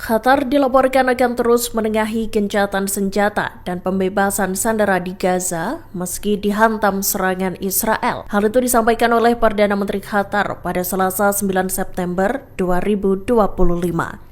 Qatar dilaporkan akan terus menengahi gencatan senjata dan pembebasan sandera di Gaza meski dihantam serangan Israel. Hal itu disampaikan oleh Perdana Menteri Qatar pada Selasa 9 September 2025.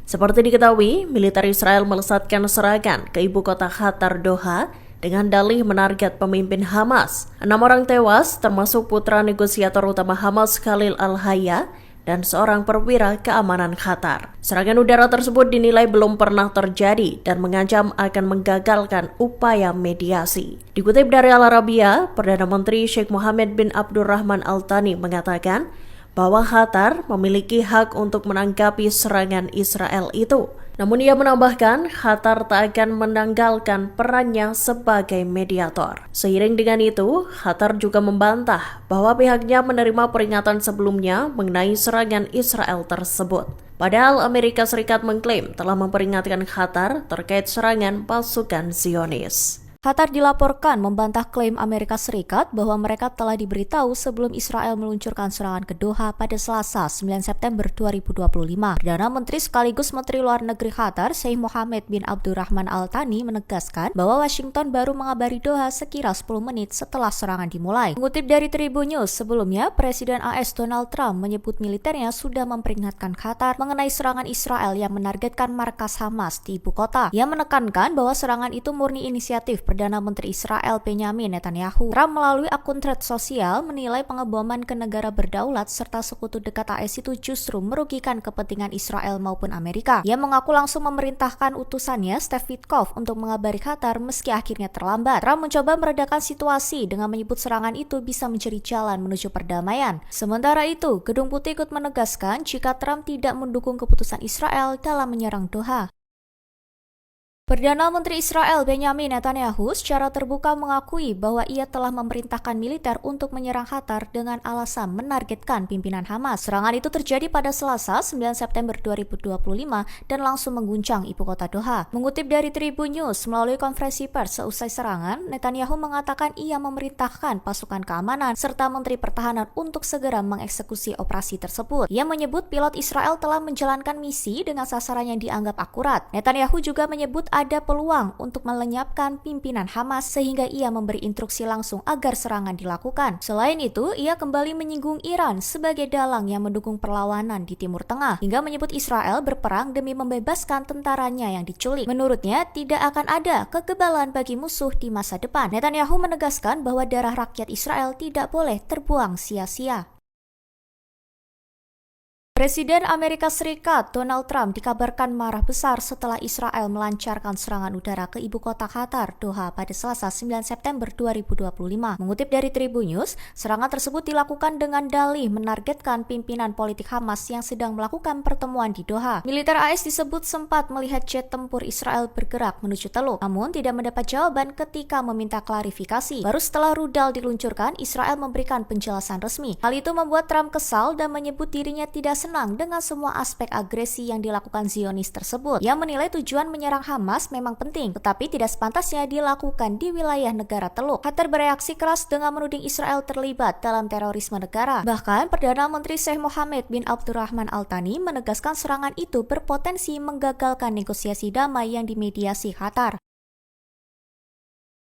Seperti diketahui, militer Israel melesatkan serangan ke ibu kota Qatar, Doha, dengan dalih menarget pemimpin Hamas. 6 orang tewas, termasuk putra negosiator utama Hamas Khalil Al-Hayya, dan seorang perwira keamanan Qatar. Serangan udara tersebut dinilai belum pernah terjadi dan mengancam akan menggagalkan upaya mediasi. Dikutip dari Al Arabiya, Perdana Menteri Sheikh Mohammed bin Abdurrahman Al Thani mengatakan bahwa Qatar memiliki hak untuk menanggapi serangan Israel itu. Namun ia menambahkan, Qatar tak akan menanggalkan perannya sebagai mediator. Seiring dengan itu, Qatar juga membantah bahwa pihaknya menerima peringatan sebelumnya mengenai serangan Israel tersebut. Padahal Amerika Serikat mengklaim telah memperingatkan Qatar terkait serangan pasukan Zionis. Qatar dilaporkan membantah klaim Amerika Serikat bahwa mereka telah diberitahu sebelum Israel meluncurkan serangan ke Doha pada Selasa 9 September 2025. Perdana Menteri sekaligus Menteri Luar Negeri Qatar, Sheikh Mohammed bin Abdurrahman Al Thani menegaskan bahwa Washington baru mengabari Doha sekira 10 menit setelah serangan dimulai. Mengutip dari Tribun News, sebelumnya Presiden AS Donald Trump menyebut militernya sudah memperingatkan Qatar mengenai serangan Israel yang menargetkan markas Hamas di ibu kota. Ia menekankan bahwa serangan itu murni inisiatif Perdana Menteri Israel Benjamin Netanyahu. Trump melalui akun thread sosial menilai pengeboman ke negara berdaulat serta sekutu dekat AS itu justru merugikan kepentingan Israel maupun Amerika. Ia mengaku langsung memerintahkan utusannya Steve Witkoff untuk mengabari Qatar meski akhirnya terlambat. Trump mencoba meredakan situasi dengan menyebut serangan itu bisa mencari jalan menuju perdamaian. Sementara itu, Gedung Putih ikut menegaskan jika Trump tidak mendukung keputusan Israel dalam menyerang Doha. Perdana Menteri Israel Benjamin Netanyahu secara terbuka mengakui bahwa ia telah memerintahkan militer untuk menyerang Qatar dengan alasan menargetkan pimpinan Hamas. Serangan itu terjadi pada Selasa 9 September 2025 dan langsung mengguncang ibu kota Doha. Mengutip dari Tribun News, melalui konferensi pers seusai serangan, Netanyahu mengatakan ia memerintahkan pasukan keamanan serta Menteri Pertahanan untuk segera mengeksekusi operasi tersebut. Ia menyebut pilot Israel telah menjalankan misi dengan sasaran yang dianggap akurat. Netanyahu juga menyebut ada peluang untuk melenyapkan pimpinan Hamas sehingga ia memberi instruksi langsung agar serangan dilakukan. Selain itu, ia kembali menyinggung Iran sebagai dalang yang mendukung perlawanan di Timur Tengah hingga menyebut Israel berperang demi membebaskan tentaranya yang diculik. Menurutnya, tidak akan ada kekebalan bagi musuh di masa depan. Netanyahu menegaskan bahwa darah rakyat Israel tidak boleh terbuang sia-sia. Presiden Amerika Serikat Donald Trump dikabarkan marah besar setelah Israel melancarkan serangan udara ke ibu kota Qatar, Doha, pada Selasa 9 September 2025. Mengutip dari Tribun News, serangan tersebut dilakukan dengan dalih menargetkan pimpinan politik Hamas yang sedang melakukan pertemuan di Doha. Militer AS disebut sempat melihat jet tempur Israel bergerak menuju Teluk, namun tidak mendapat jawaban ketika meminta klarifikasi. Baru setelah rudal diluncurkan, Israel memberikan penjelasan resmi. Hal itu membuat Trump kesal dan menyebut dirinya tidak senang dengan semua aspek agresi yang dilakukan Zionis tersebut. Ia menilai tujuan menyerang Hamas memang penting, tetapi tidak sepantasnya dilakukan di wilayah negara Teluk. Qatar bereaksi keras dengan menuding Israel terlibat dalam terorisme negara. Bahkan, Perdana Menteri Sheikh Mohammed bin Abdurrahman Al Thani menegaskan serangan itu berpotensi menggagalkan negosiasi damai yang dimediasi Qatar.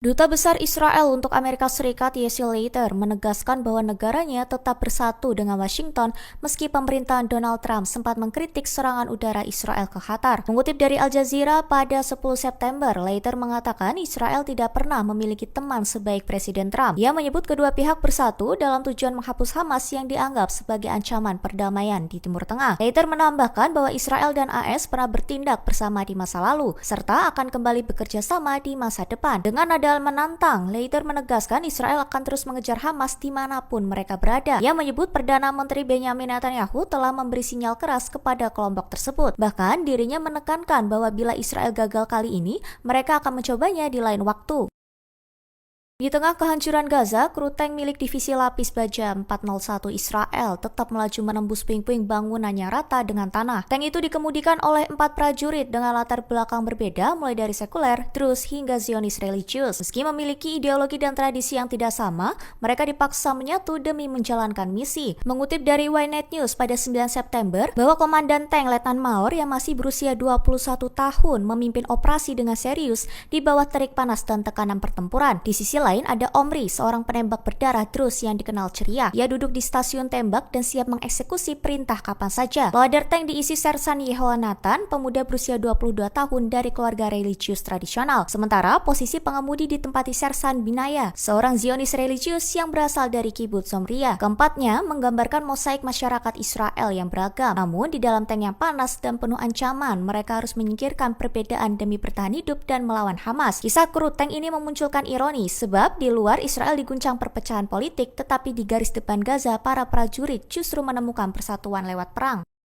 Duta Besar Israel untuk Amerika Serikat Yossi Leiter menegaskan bahwa negaranya tetap bersatu dengan Washington meski pemerintahan Donald Trump sempat mengkritik serangan udara Israel ke Qatar. Mengutip dari Al Jazeera pada 10 September, Leiter mengatakan Israel tidak pernah memiliki teman sebaik Presiden Trump. Ia menyebut kedua pihak bersatu dalam tujuan menghapus Hamas yang dianggap sebagai ancaman perdamaian di Timur Tengah. Leiter menambahkan bahwa Israel dan AS pernah bertindak bersama di masa lalu, serta akan kembali bekerja sama di masa depan. Dengan nada menantang, Leiter menegaskan Israel akan terus mengejar Hamas dimanapun mereka berada. Ia menyebut Perdana Menteri Benjamin Netanyahu telah memberi sinyal keras kepada kelompok tersebut. Bahkan dirinya menekankan bahwa bila Israel gagal kali ini, mereka akan mencobanya di lain waktu. Di tengah kehancuran Gaza, kru tank milik divisi lapis baja 401 Israel tetap melaju menembus puing-puing bangunannya rata dengan tanah. Tank itu dikemudikan oleh 4 prajurit dengan latar belakang berbeda mulai dari sekuler, Druze hingga Zionis religius. Meski memiliki ideologi dan tradisi yang tidak sama, mereka dipaksa menyatu demi menjalankan misi. Mengutip dari Ynet News pada 9 September, bahwa Komandan Tank Letnan Maor yang masih berusia 21 tahun memimpin operasi dengan serius di bawah terik panas dan tekanan pertempuran. Di sisi lain ada Omri, seorang penembak berdarah Druze yang dikenal ceria. Ia duduk di stasiun tembak dan siap mengeksekusi perintah kapan saja. Loader tank diisi Sersan Yehoanatan, pemuda berusia 22 tahun dari keluarga religius tradisional. Sementara posisi pengemudi ditempati Sersan Binaya, seorang Zionis religius yang berasal dari Kibbutz Omria. Keempatnya menggambarkan mosaik masyarakat Israel yang beragam. Namun di dalam tank yang panas dan penuh ancaman, mereka harus menyingkirkan perbedaan demi bertahan hidup dan melawan Hamas. Kisah kru tank ini memunculkan ironi sebab di luar Israel diguncang perpecahan politik, tetapi di garis depan Gaza para prajurit justru menemukan persatuan lewat perang.